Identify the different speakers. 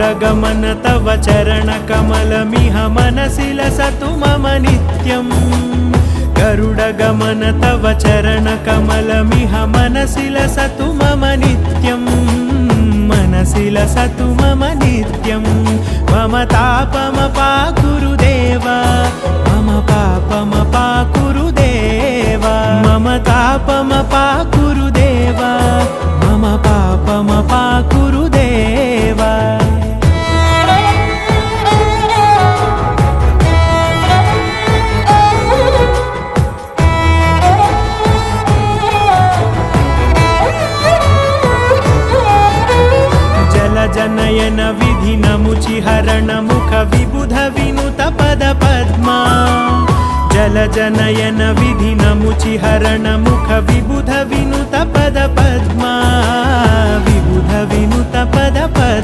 Speaker 1: गरुडगमन तव चरणकमलमिह मनसि लसतु मम नित्यम् गरुडगमन तव चरणकमलमिह मनसि लसतु मम नित्यम् मनसि लसतु मम नित्यं मम तापमपाकुरु देवा मम पापमपाकुरु देवा मम तापमपाकुरु देवा मम पापमपाकुरु देवा जनयन विधि नमुचिहरण मुख विबुध विनुत पद पद्मा जल जनयन विधि नमुचिहरण मुख विबुध विनुत पद पद्मा विबुध विनुत पद पद्मा।